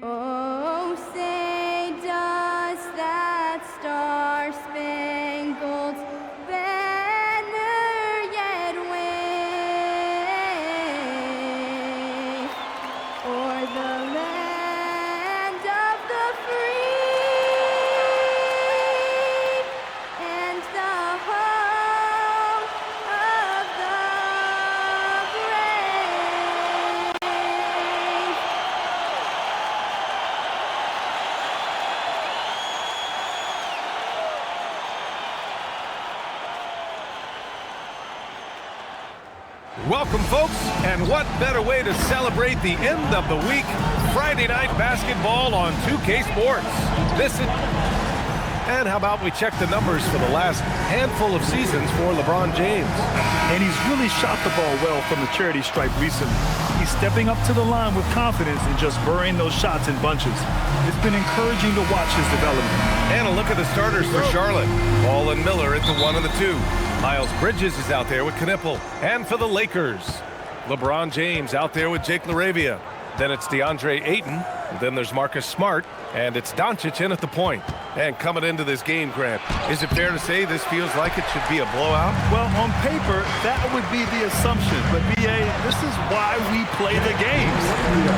Oh, say does that star-spangled banner yet wave o'er the land of the free and the home of the brave. Welcome, folks, and what better way to celebrate the end of the week? Friday night basketball on 2K Sports. And how about we check the numbers for the last handful of seasons for LeBron James? And he's really shot the ball well from the charity stripe recently. He's stepping up to the line with confidence and just burying those shots in bunches. It's been encouraging to watch his development. And a look at the starters for Charlotte. Ball and Miller at the 1 and the 2. Miles Bridges is out there with Knipple. And for the Lakers, LeBron James out there with Jake LaRavia. Then it's DeAndre Ayton. Then there's Marcus Smart. And it's Doncic in at the point. And coming into this game, Grant, is it fair to say this feels like it should be a blowout? Well, on paper, that would be the assumption. But, B.A., this is why we play the games.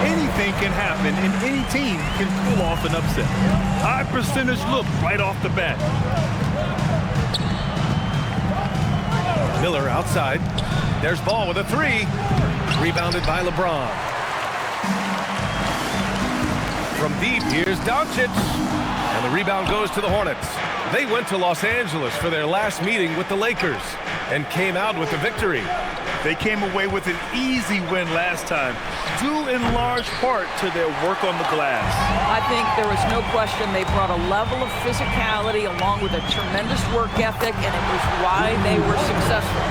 Anything can happen, and any team can pull off an upset. High percentage look right off the bat. Miller outside. There's Ball with a 3. Rebounded by LeBron. From deep, here's Doncic. And the rebound goes to the Hornets. They went to Los Angeles for their last meeting with the Lakers and came out with the victory. They came away with an easy win last time, due in large part to their work on the glass. I think there was no question they brought a level of physicality along with a tremendous work ethic, and it was why they were successful.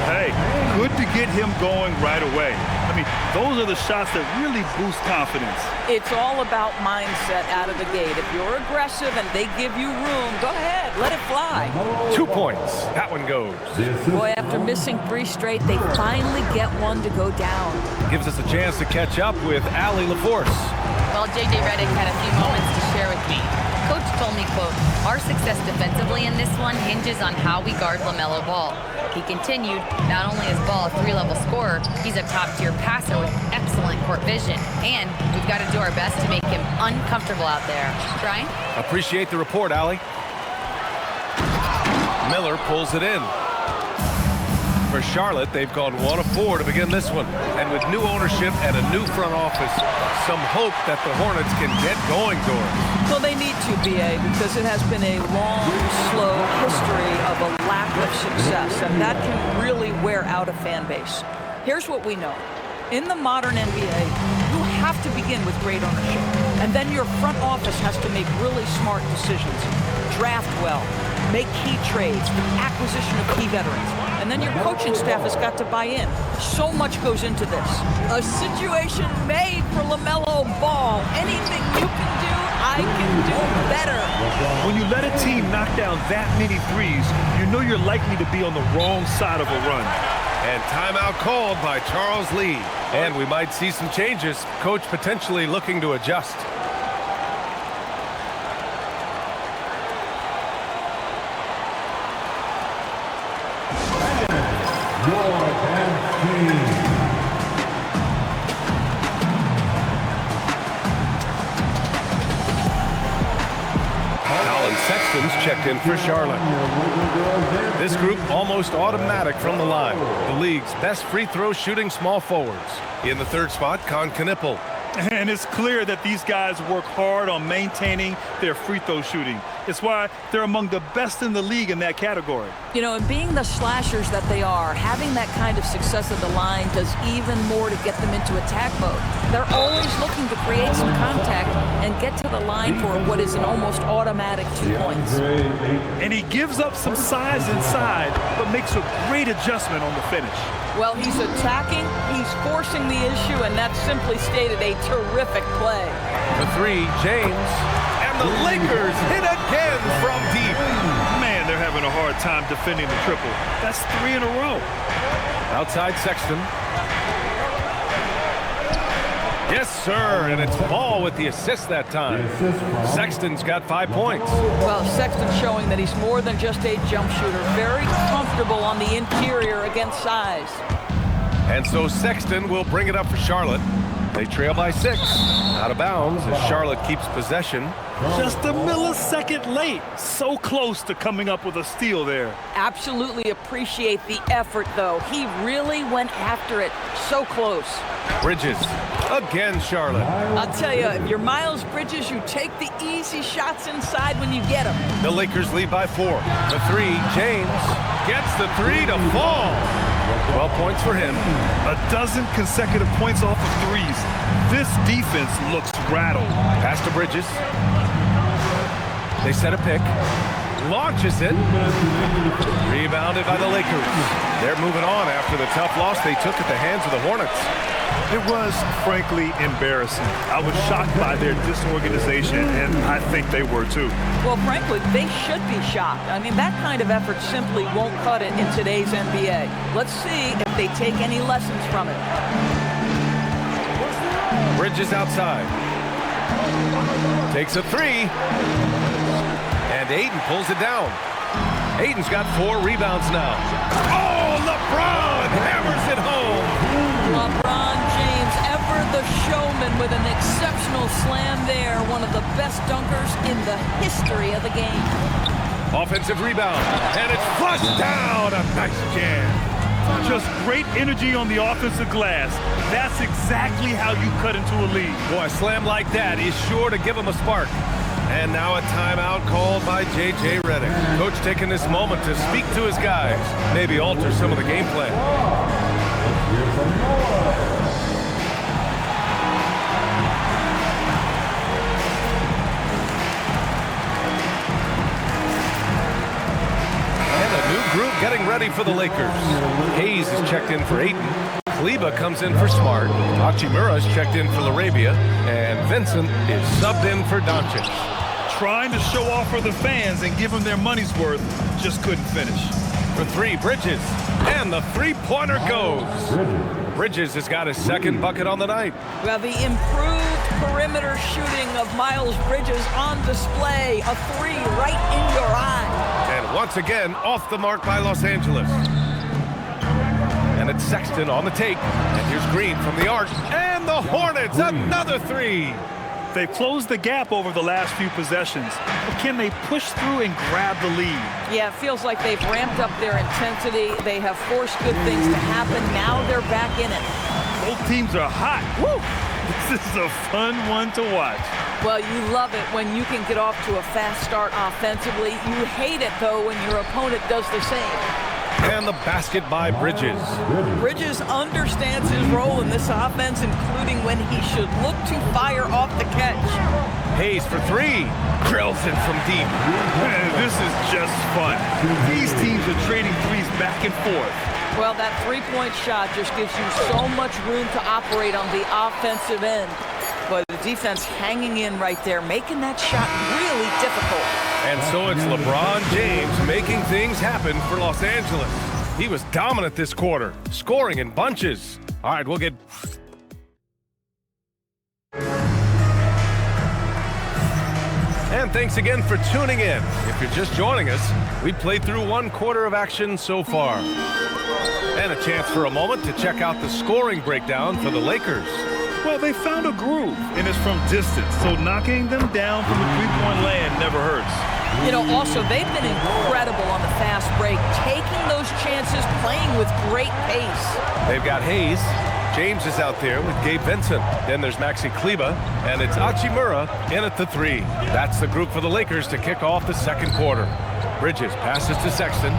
Hey, good to get him going right away. I mean, those are the shots that really boost confidence. It's all about mindset out of the gate. If you're aggressive and they give you room, go ahead, let it fly. 2 points. That one goes. Boy, after missing 3 straight, they finally get one to go down. Gives us a chance to catch up with Allie LaForce. Well, J.J. Redick had a few moments to share with me. Coach told me, quote, "Our success defensively in this one hinges on how we guard LaMelo Ball." He continued, "Not only is Ball a 3-level scorer, he's a top-tier passer with excellent court vision. And we've got to do our best to make him uncomfortable out there." Brian? Appreciate the report, Allie. Miller pulls it in. For Charlotte, they've gone 1 of 4 to begin this one. And with new ownership and a new front office, some hope that the Hornets can get going, Doris. Well, they need to, B.A., because it has been a long, slow history of a lack of success, and that can really wear out a fan base. Here's what we know. In the modern NBA, you have to begin with great ownership, and then your front office has to make really smart decisions. Draft well, make key trades, acquisition of key veterans, and then your coaching staff has got to buy in. So much goes into this. A situation made for LaMelo Ball. Anything you can do, I can do better. When you let a team knock down that many threes, you know you're likely to be on the wrong side of a run. And timeout called by Charles Lee. And we might see some changes. Coach potentially looking to adjust. Sexton's checked in for Charlotte. This group almost automatic from the line. The league's best free throw shooting small forwards. In the 3rd spot, Con Knipple. And it's clear that these guys work hard on maintaining their free throw shooting. It's why they're among the best in the league in that category. You know, and being the slashers that they are, having that kind of success at the line does even more to get them into attack mode. They're always looking to create some contact and get to the line for what is an almost automatic 2 points. And he gives up some size inside, but makes a great adjustment on the finish. Well, he's attacking, he's forcing the issue, and that's simply stated a terrific play. The 3, James. And the Lakers hit again from deep. Man, they're having a hard time defending the triple. That's 3 in a row. Outside Sexton. Yes, sir, and it's Ball with the assist that time. Sexton's got 5 points. Well, Sexton showing that he's more than just a jump shooter. Very comfortable on the interior against size. And so Sexton will bring it up for Charlotte. They trail by 6. Out of bounds as Charlotte keeps possession. Just a millisecond late. So close to coming up with a steal there. Absolutely appreciate the effort, though. He really went after it. So close. Bridges. Again, Charlotte. I'll tell you, if you're Miles Bridges, you take the easy shots inside when you get them. The Lakers lead by 4. The 3, James gets the 3 to fall. 12 points for him. A dozen consecutive points off of threes. This defense looks rattled. Pass to Bridges. They set a pick. Launches it. Rebounded by the Lakers. They're moving on after the tough loss they took at the hands of the Hornets. It was, frankly, embarrassing. I was shocked by their disorganization, and I think they were too. Well, frankly, they should be shocked. I mean, that kind of effort simply won't cut it in today's NBA. Let's see if they take any lessons from it. Bridges outside. Takes a 3. And Ayton pulls it down. Ayton's got 4 rebounds now. Oh, LeBron hammers it home. LeBron James, ever the showman, with an exceptional slam there. One of the best dunkers in the history of the game. Offensive rebound. And it's flushed down. A nice jam. Just great energy on the offensive glass. That's exactly how you cut into a lead. Boy, a slam like that is sure to give him a spark. And now a timeout called by J.J. Redick. Coach taking this moment to speak to his guys. Maybe alter some of the game plan. And a new group getting ready for the Lakers. Hayes is checked in for Ayton. Kleber comes in for Smart. Hachimura is checked in for LaRavia. And Vincent is subbed in for Doncic. Trying to show off for the fans and give them their money's worth, just couldn't finish. For 3, Bridges. And the three-pointer goes. Bridges has got his 2nd bucket on the night. Well, the improved perimeter shooting of Miles Bridges on display. A 3 right in your eye. And once again, off the mark by Los Angeles. And it's Sexton on the take. And here's Green from the arc. And the Hornets, another 3. They've closed the gap over the last few possessions, but can they push through and grab the lead? Yeah, it feels like they've ramped up their intensity. They have forced good things to happen. Now they're back in it. Both teams are hot. Woo! This is a fun one to watch. Well, you love it when you can get off to a fast start offensively. You hate it, though, when your opponent does the same. And the basket by Bridges. Bridges understands his role in this offense, including when he should look to fire off the catch. Hayes for 3. Drills it from deep. Man, this is just fun. These teams are trading threes back and forth. Well, that three-point shot just gives you so much room to operate on the offensive end. But the defense hanging in right there, making that shot really difficult. And so it's LeBron James making things happen for Los Angeles. He was dominant this quarter, scoring in bunches. All right, we'll get... And thanks again for tuning in. If you're just joining us, we played through 1 quarter of action so far. And a chance for a moment to check out the scoring breakdown for the Lakers. Well, they found a groove, and it's from distance, so knocking them down from the three-point land never hurts. You know, also, they've been incredible on the fast break, taking those chances, playing with great pace. They've got Hayes. James is out there with Gabe Vincent. Then there's Maxi Kleber, and it's Hachimura in at the 3. That's the group for the Lakers to kick off the 2nd quarter. Bridges passes to Sexton.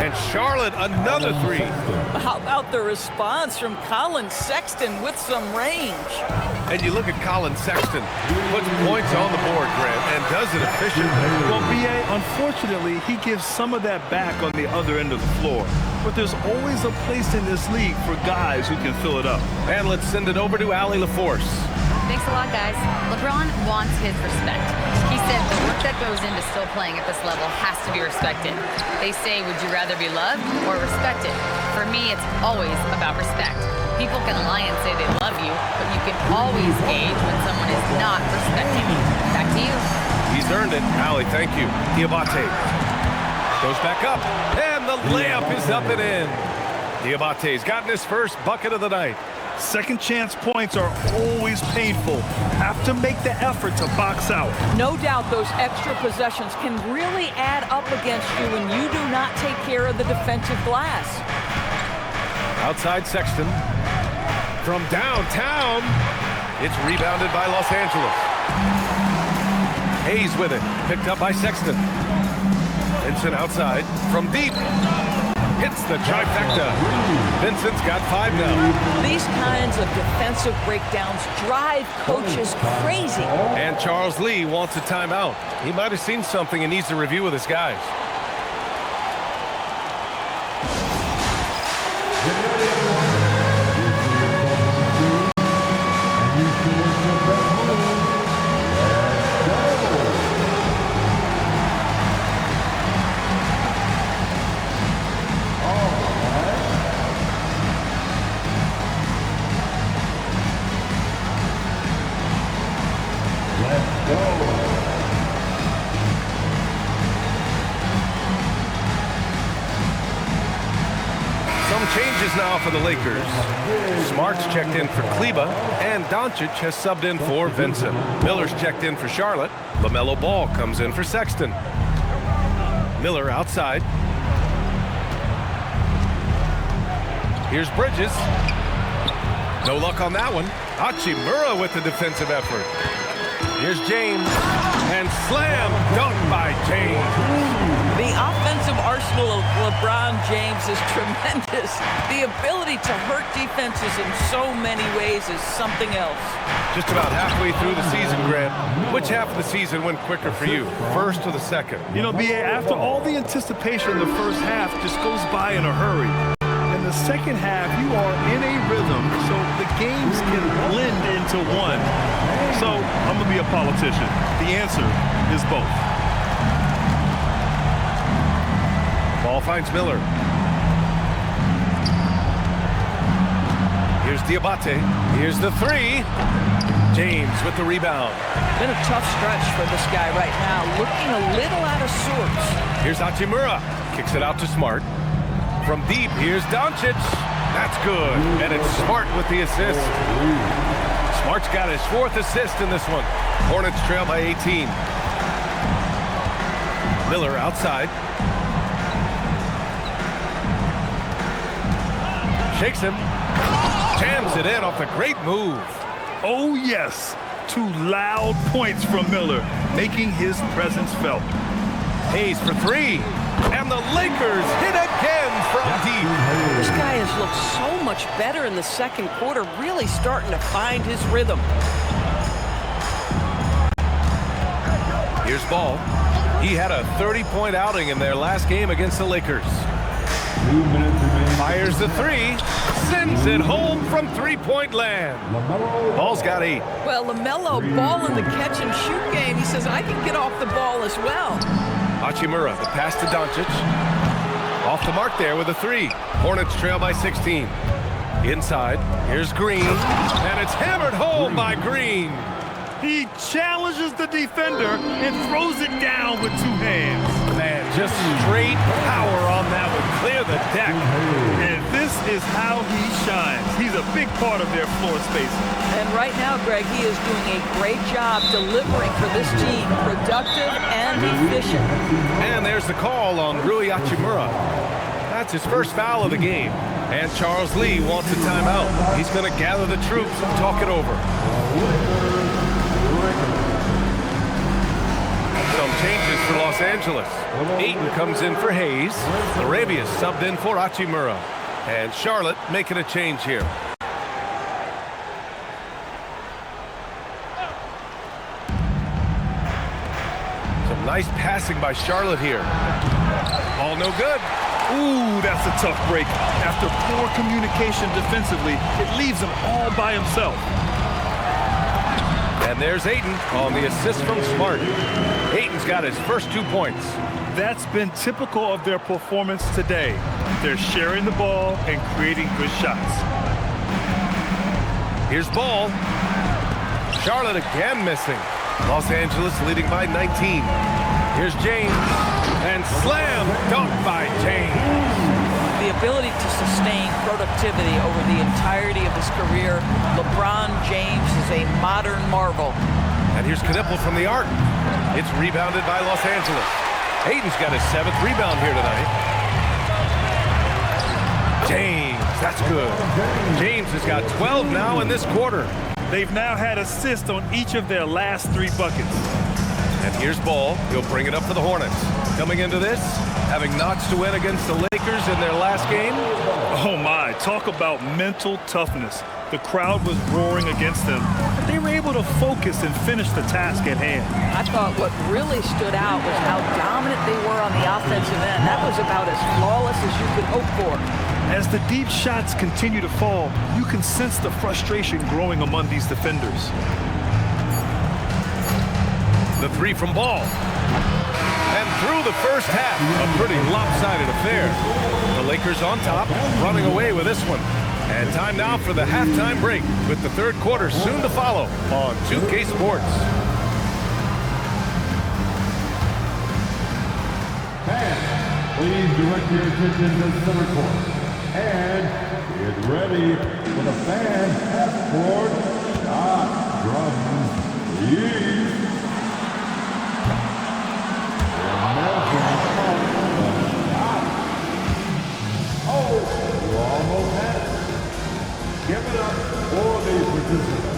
And Charlotte, another 3. How about the response from Colin Sexton with some range? And you look at Colin Sexton, puts points on the board, Grant, and does it efficiently. Well, B.A., unfortunately, he gives some of that back on the other end of the floor. But there's always a place in this league for guys who can fill it up. And let's send it over to Allie LaForce. Thanks a lot, guys. LeBron wants his respect. He said the work that goes into still playing at this level has to be respected. They say, would you rather be loved or respected? For me, it's always about respect. People can lie and say they love you, but you can always gauge when someone is not respecting you. Back to you. He's earned it. Allie, thank you. Diabate goes back up, and the layup is up and in. Diabate's gotten his first bucket of the night. Second chance points are always painful. Have to make the effort to box out. No doubt those extra possessions can really add up against you when you do not take care of the defensive glass. Outside Sexton. From downtown, it's rebounded by Los Angeles. Hayes with it, picked up by Sexton. Vincent outside, from deep. Hits the trifecta. Vincent's got 5 now. These kinds of defensive breakdowns drive coaches crazy. And Charles Lee wants a timeout. He might have seen something and needs to review with his guys. Some changes now for the Lakers. Smart's checked in for Kleba, and Doncic has subbed in for Vincent. Miller's checked in for Charlotte. LaMelo Ball comes in for Sexton. Miller outside. Here's Bridges. No luck on that one. Hachimura with the defensive effort. Here's James, and slam dunk by James. The offensive arsenal of LeBron James is tremendous. The ability to hurt defenses in so many ways is something else. Just about halfway through the season, Grant. Which half of the season went quicker for you, first or the second? You know, B.A., after all the anticipation, the first half just goes by in a hurry. In the second half, you are in a rhythm, so the games can blend into one. So, I'm going to be a politician. The answer is both. Ball finds Miller. Here's Diabate. Here's the 3. James with the rebound. Been a tough stretch for this guy right now, looking a little out of sorts. Here's Hachimura. Kicks it out to Smart. From deep, here's Doncic. That's good. And it's Smart with the assist. Smart's got his 4th assist in this one. Hornets trail by 18. Miller outside. Shakes him. Jams it in off a great move. Oh, yes. 2 loud points from Miller, making his presence felt. Hayes for 3. And the Lakers hit again from deep. This guy has looked so much better in the second quarter, really starting to find his rhythm. Here's Ball. He had a 30-point outing in their last game against the Lakers. Fires the 3. Sends it home from 3-point land. Ball's got 8. Well, LaMelo Ball in the catch-and-shoot game, he says, I can get off the ball as well. Hachimura, the pass to Doncic. Off the mark there with a 3. Hornets trail by 16. Inside, here's Green, and it's hammered home by Green. He challenges the defender and throws it down with 2 hands. Man, just straight power on that one. Clear the deck. And this is how he shines. He's a big part of their floor spacing. And right now, Greg, he is doing a great job delivering for this team, productive and efficient. And there's the call on Rui Hachimura. That's his first foul of the game. And Charles Lee wants a timeout. He's going to gather the troops and talk it over. Some changes for Los Angeles. Ayton comes in for Hayes. Larabia's subbed in for Hachimura. And Charlotte making a change here. Some nice passing by Charlotte here. All no good. Ooh, that's a tough break. After poor communication defensively, it leaves him all by himself. And there's Ayton on the assist from Smart. Ayton's got his first 2 points. That's been typical of their performance today. They're sharing the ball and creating good shots. Here's ball. Charlotte again missing. Los Angeles leading by 19. Here's James. And slam dunk by James. The ability to sustain productivity over the entirety of his career, LeBron James is a modern marvel. And here's Knipple from the arc. It's rebounded by Los Angeles. Hayden's got his 7th rebound here tonight. James, that's good. James has got 12 now in this quarter. They've now had assists on each of their last 3 buckets. And here's Ball. He'll bring it up for the Hornets. Coming into this, having notched to win against the Lakers in their last game. Oh my, talk about mental toughness. The crowd was roaring against them, but they were able to focus and finish the task at hand. I thought what really stood out was how dominant they were on the offensive end. That was about as flawless as you could hope for. As the deep shots continue to fall, you can sense the frustration growing among these defenders. The 3 from Ball. And through the first half, a pretty lopsided affair. The Lakers on top, running away with this one. And time now for the halftime break, with the 3rd quarter soon to follow on 2K Sports. Fans, please direct your attention to center court. And get ready for the fan half-court shot. Drums, please. Oh, you almost had it. Give it up for the participants.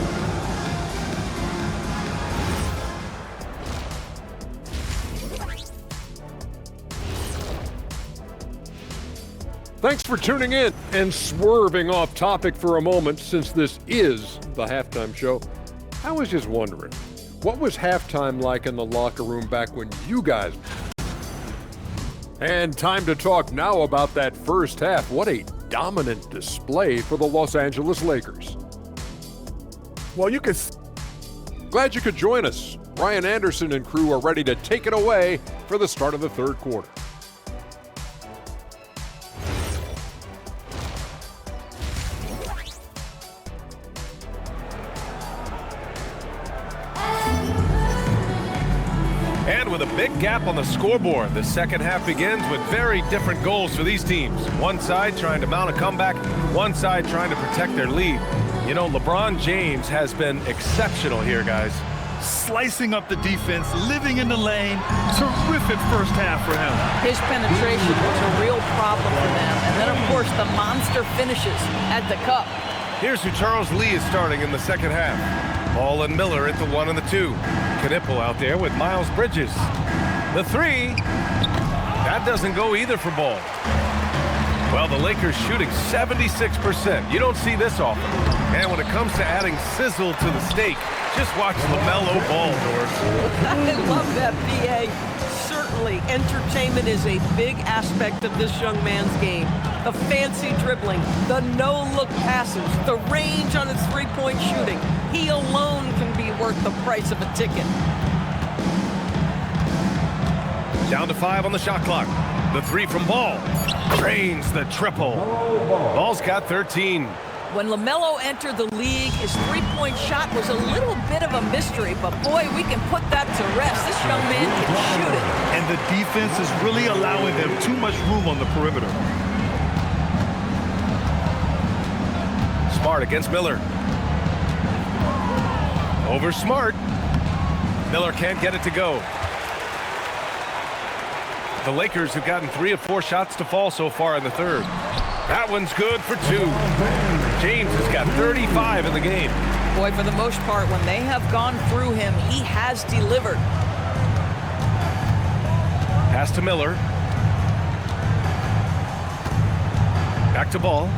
Thanks for tuning in and swerving off topic for a moment, since this is the halftime show. I was just wondering, what was halftime like in the locker room back when you guys... And time to talk now about that first half. What a dominant display for the Los Angeles Lakers. Well, glad you could join us. Ryan Anderson and crew are ready to take it away for the start of the 3rd quarter. And with a big gap on the scoreboard, the second half begins with very different goals for these teams. One side trying to mount a comeback, one side trying to protect their lead. You know, LeBron James has been exceptional here, guys. Slicing up the defense, living in the lane. Terrific first half for him. His penetration was a real problem for them. And then, of course, the monster finishes at the cup. Here's who Charles Lee is starting in the second half. Ball and Miller at the 1 and the 2. Knipple out there with Miles Bridges. The 3. That doesn't go either for Ball. Well, the Lakers shooting 76%. You don't see this often. And when it comes to adding sizzle to the steak, just watch LaMelo Ball, Doris. I love that, B.A. Certainly, entertainment is a big aspect of this young man's game. The fancy dribbling, the no-look passes, the range on his three-point shooting. He alone can be worth the price of a ticket. Down to 5 on the shot clock. The 3 from Ball. Drains the triple. Ball's got 13. When LaMelo entered the league, his three-point shot was a little bit of a mystery, but boy, we can put that to rest. This young man can shoot it. And the defense is really allowing them too much room on the perimeter. Smart against Miller. Over Smart. Miller can't get it to go. The Lakers have gotten 3 of 4 shots to fall so far in the 3rd. That one's good for 2. James has got 35 in the game. Boy, for the most part, when they have gone through him, he has delivered. Pass to Miller. Back to Ball.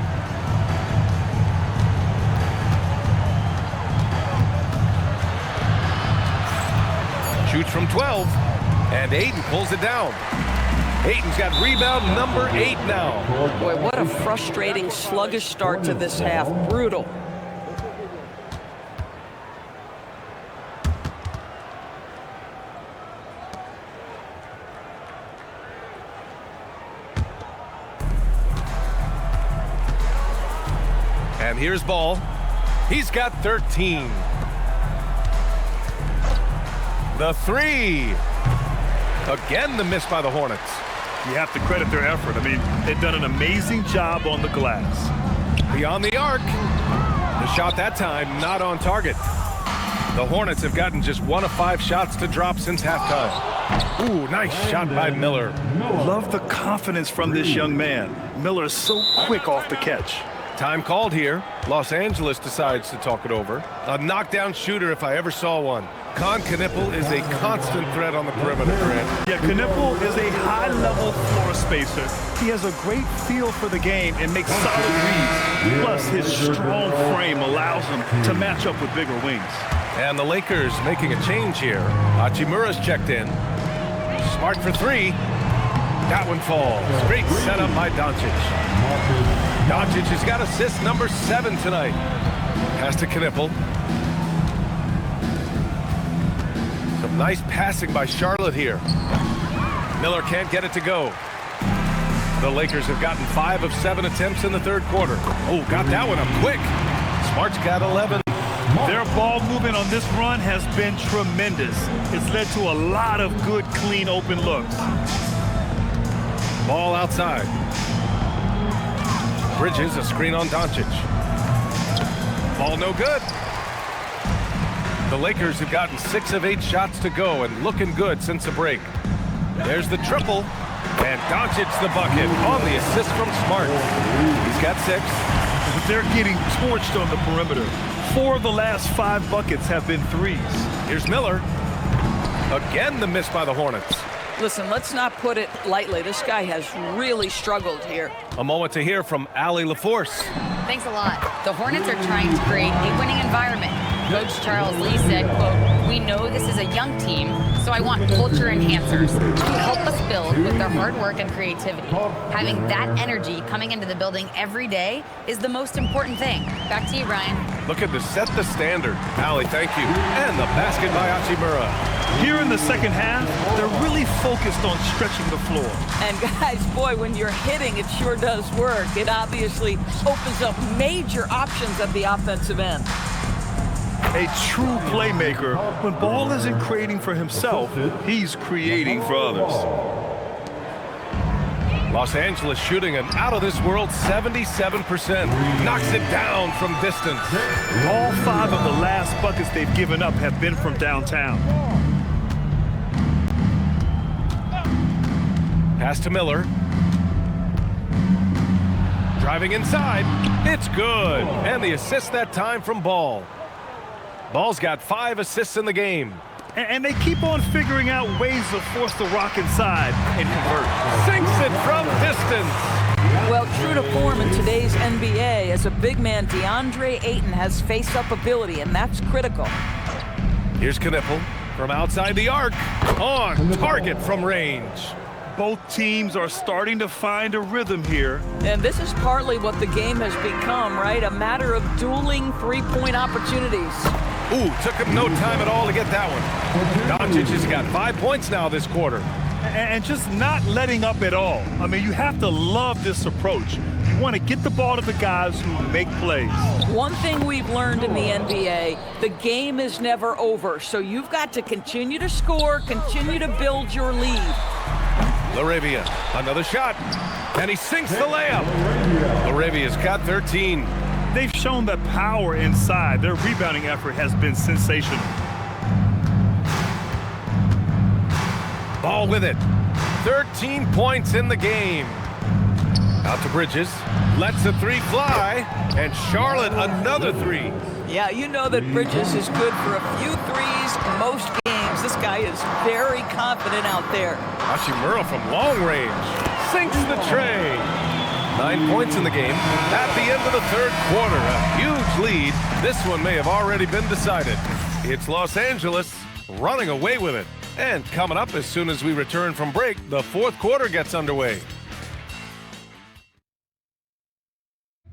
Shoots from 12, and Ayton pulls it down. Ayton's got rebound number 8 now. Boy, what a frustrating, sluggish start to this half. Brutal. And here's Ball. He's got 13. The three. Again, the miss by the Hornets. You have to credit their effort. I mean, they've done an amazing job on the glass. Beyond the arc. The shot that time not on target. The Hornets have gotten just 1 of 5 shots to drop since halftime. Ooh, nice shot by Miller. Love the confidence from this young man. Miller is so quick off the catch. Time called here. Los Angeles decides to talk it over. A knockdown shooter if I ever saw one. Con Knipple is a constant threat on the perimeter, Grant. Yeah, Knipple is a high-level floor spacer. He has a great feel for the game and makes solid reads. Plus, his strong frame allows him to match up with bigger wings. And the Lakers making a change here. Hachimura's checked in. Smart for 3. That one falls. Great setup by Doncic. Doncic has got assist number 7 tonight. Pass to Knipple. Some nice passing by Charlotte here. Miller can't get it to go. The Lakers have gotten 5 of 7 attempts in the third quarter. Oh, got that one up quick. Smart's got 11. Their ball movement on this run has been tremendous. It's led to a lot of good, clean, open looks. Ball outside. Bridges, a screen on Doncic. Ball no good. The Lakers have gotten 6 of 8 shots to go and looking good since the break. There's the triple. And Doncic the bucket on the assist from Smart. He's got 6. They're getting torched on the perimeter. 4 of the last 5 buckets have been threes. Here's Miller. Again, the miss by the Hornets. Listen, let's not put it lightly. This guy has really struggled here. A moment to hear from Allie LaForce. Thanks a lot. The Hornets are trying to create a winning environment. Coach Charles Lee said, quote, "We know this is a young team, so I want culture enhancers to help us build with their hard work and creativity. Having that energy coming into the building every day is the most important thing." Back to you, Ryan. Looking to set the standard. Allie, thank you. And the basket by Hachimura. Here in the second half, they're really focused on stretching the floor. And guys, boy, when you're hitting, it sure does work. It obviously opens up major options at the offensive end. A true playmaker, when ball isn't creating for himself, he's creating for others. Los Angeles shooting an out-of-this-world 77%. Knocks it down from distance. All 5 of the last buckets they've given up have been from downtown. Pass to Miller. Driving inside. It's good. And the assist that time from Ball. Ball's got 5 assists in the game. And they keep on figuring out ways to force the rock inside and convert. Sinks it from distance. Well, true to form in today's NBA, as a big man, DeAndre Ayton has face-up ability, and that's critical. Here's Knipple from outside the arc. On target from range. Both teams are starting to find a rhythm here. And this is partly what the game has become, right? A matter of dueling three-point opportunities. Ooh, took him no time at all to get that one. Doncic has got 5 points now this quarter. And just not letting up at all. I mean, you have to love this approach. You want to get the ball to the guys who make plays. One thing we've learned in the NBA, the game is never over. So you've got to continue to score, continue to build your lead. LaRavia, another shot, and he sinks the layup. LaRavia's got 13. They've shown that power inside. Their rebounding effort has been sensational. Ball with it. 13 points in the game. Out to Bridges, lets the 3 fly, and Charlotte another 3. Yeah, you know that Bridges is good for a few threes most games. This guy is very confident out there. Hachimura from long range sinks the tray. 9 points in the game. At the end of the third quarter, a huge lead. This one may have already been decided. It's Los Angeles running away with it. And coming up as soon as we return from break, the fourth quarter gets underway.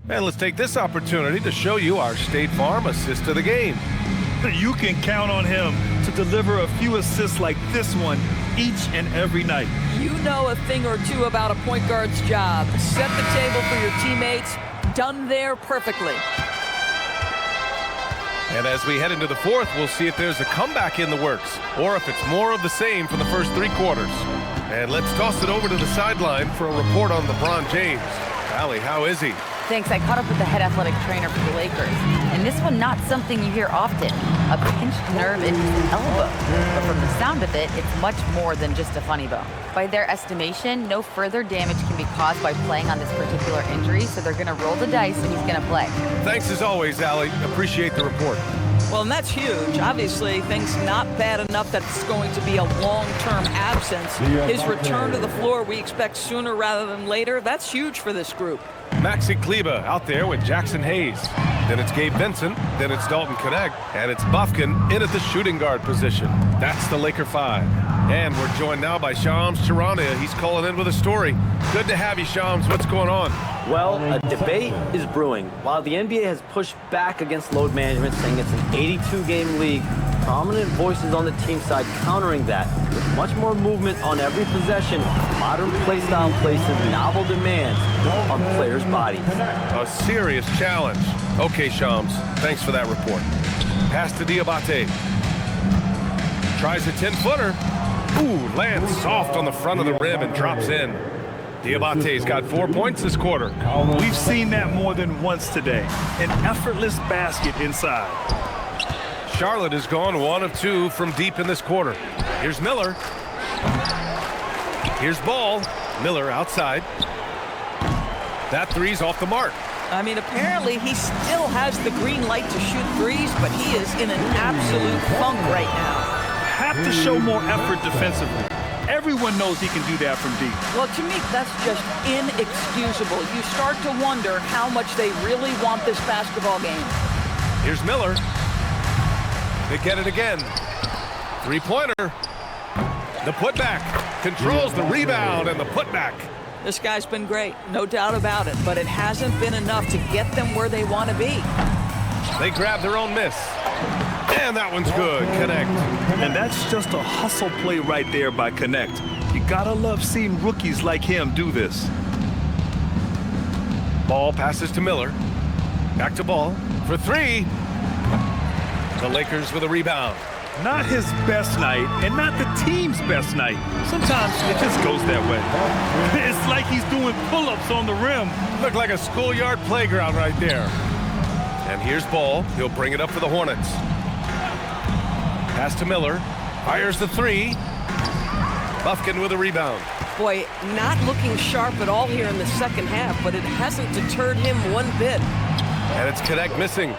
And let's take this opportunity to show you our State Farm assist of the game. You can count on him to deliver a few assists like this one each and every night. You know a thing or two about a point guard's job. Set the table for your teammates. Done there perfectly. And as we head into the fourth, we'll see if there's a comeback in the works or if it's more of the same from the first 3 quarters. And let's toss it over to the sideline for a report on LeBron James. Allie, how is he? Thanks. I caught up with the head athletic trainer for the Lakers. And this one, not something you hear often. A pinched nerve in his elbow. But from the sound of it, it's much more than just a funny bone. By their estimation, no further damage can be caused by playing on this particular injury, so they're going to roll the dice and he's going to play. Thanks as always, Allie. Appreciate the report. Well, and that's huge. Obviously, things not bad enough that it's going to be a long-term absence. His return to the floor we expect sooner rather than later. That's huge for this group. Maxi Kleba out there with Jackson Hayes. Then it's Gabe Vincent. Then it's Dalton Connect. And it's Bufkin in at the shooting guard position. That's the Laker 5. And we're joined now by Shams Charania. He's calling in with a story. Good to have you, Shams. What's going on? Well, a debate is brewing. While the NBA has pushed back against load management, saying it's an 82-game league, prominent voices on the team side countering that with much more movement on every possession, modern play style places novel demands on players' bodies. A serious challenge. Okay, Shams, thanks for that report. Pass to Diabate. Tries a 10-footer. Ooh, lands soft on the front of the rim and drops in. Diabate's got 4 points this quarter. We've seen that more than once today. An effortless basket inside. Charlotte has gone 1 of 2 from deep in this quarter. Here's Miller. Here's Ball. Miller outside. That three's off the mark. I mean, apparently he still has the green light to shoot threes, but he is in an absolute funk right now. Have to show more effort defensively. Everyone knows he can do that from deep. Well, to me, that's just inexcusable. You start to wonder how much they really want this basketball game. Here's Miller. They get it again. 3-pointer. The putback. Controls the rebound and the putback. This guy's been great, no doubt about it, but it hasn't been enough to get them where they want to be. They grab their own miss. And that one's good. Connect. And that's just a hustle play right there by Connect. You gotta love seeing rookies like him do this. Ball passes to Miller. Back to Ball for 3. The Lakers with a rebound. Not his best night, and not the team's best night. Sometimes it just goes that way. It's like he's doing pull-ups on the rim. Looked like a schoolyard playground right there. And here's Ball. He'll bring it up for the Hornets. Pass to Miller. Fires the 3. Bufkin with a rebound. Boy, not looking sharp at all here in the second half, but it hasn't deterred him one bit. And it's Connect missing.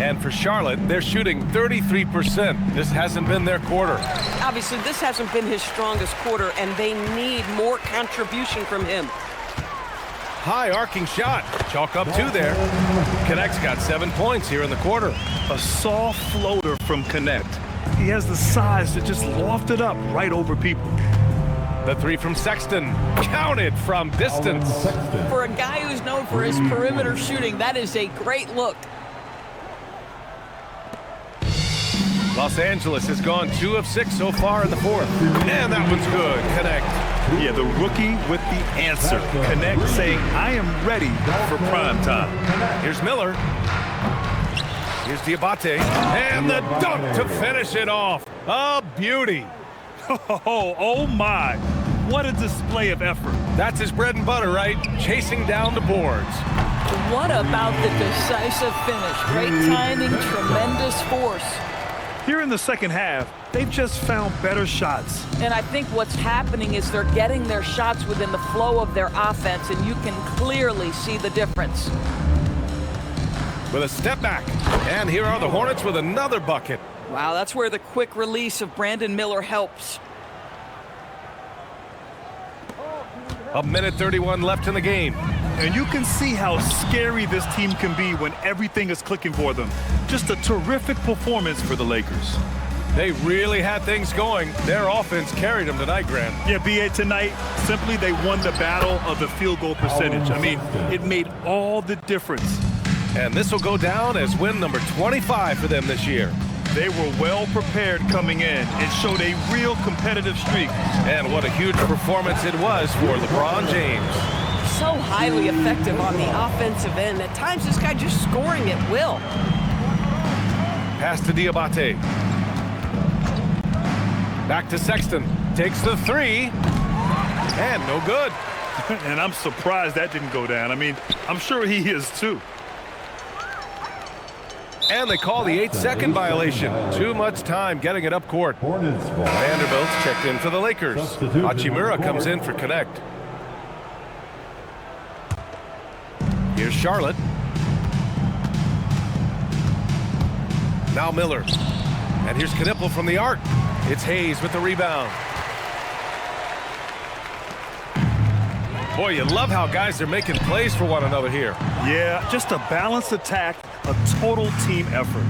And for Charlotte, they're shooting 33%. This hasn't been their quarter. Obviously, this hasn't been his strongest quarter, and they need more contribution from him. High arcing shot. Chalk up 2 there. Connect's got 7 points here in the quarter. A soft floater from Connect. He has the size to just loft it up right over people. The 3 from Sexton. Counted from distance. For a guy who's known for his perimeter shooting, that is a great look. Los Angeles has gone 2 of 6 so far in the fourth. And that one's good. Connect. Yeah, the rookie with the answer. Connect saying, I am ready for prime time. Here's Miller. Here's Diabate. And the dunk to finish it off. A beauty. Oh my. What a display of effort. That's his bread and butter, right? Chasing down the boards. What about the decisive finish? Great timing, tremendous force. Here in the second half, they've just found better shots. And I think what's happening is they're getting their shots within the flow of their offense, and you can clearly see the difference. With a step back. And here are the Hornets with another bucket. Wow, that's where the quick release of Brandon Miller helps. A minute 31 left in the game. And you can see how scary this team can be when everything is clicking for them. Just a terrific performance for the Lakers. They really had things going. Their offense carried them tonight, Grant. Yeah, B.A., tonight, simply they won the battle of the field goal percentage. I mean, it made all the difference. And this will go down as win number 25 for them this year. They were well prepared coming in and showed a real competitive streak. And what a huge performance it was for LeBron James. so highly effective on the offensive end. At times, this guy just scoring at will. Pass to Diabate. Back to Sexton. Takes the three. And no good. And I'm surprised that didn't go down. I mean, I'm sure he is too. And they call the 8-second violation. Too much time getting it up court. Hornets ball. Vanderbilt's checked in for the Lakers. Hachimura comes in for Connect. Here's Charlotte. Now Miller. And here's Knipple from the arc. It's Hayes with the rebound. Boy, you love how guys are making plays for one another here. Yeah, just a balanced attack, a total team effort.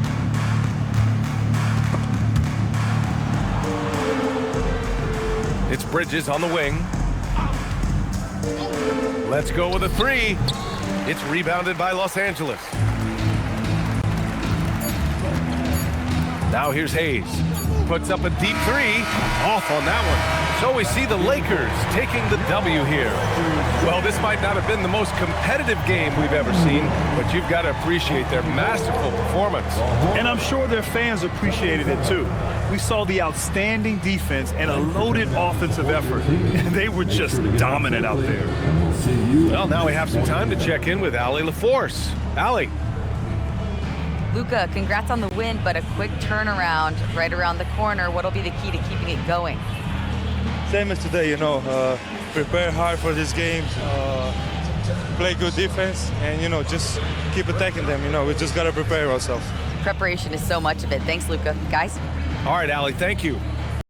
It's Bridges on the wing. Let's go with a three. It's rebounded by Los Angeles. Now here's Hayes. Puts up a deep three. Off on that one. So we see the Lakers taking the W here. Well, this might not have been the most competitive game we've ever seen, but you've got to appreciate their masterful performance. And I'm sure their fans appreciated it too. We saw the outstanding defense and a loaded offensive effort. They were just dominant out there. Well, now we have some time to check in with Allie LaForce. Allie. Luka, congrats on the win, but a quick turnaround right around the corner. What'll be the key to keeping it going? Same as today, prepare hard for this game, play good defense, and, just keep attacking them. We just got to prepare ourselves. Preparation is so much of it. Thanks, Luka. Guys? All right, Allie, thank you.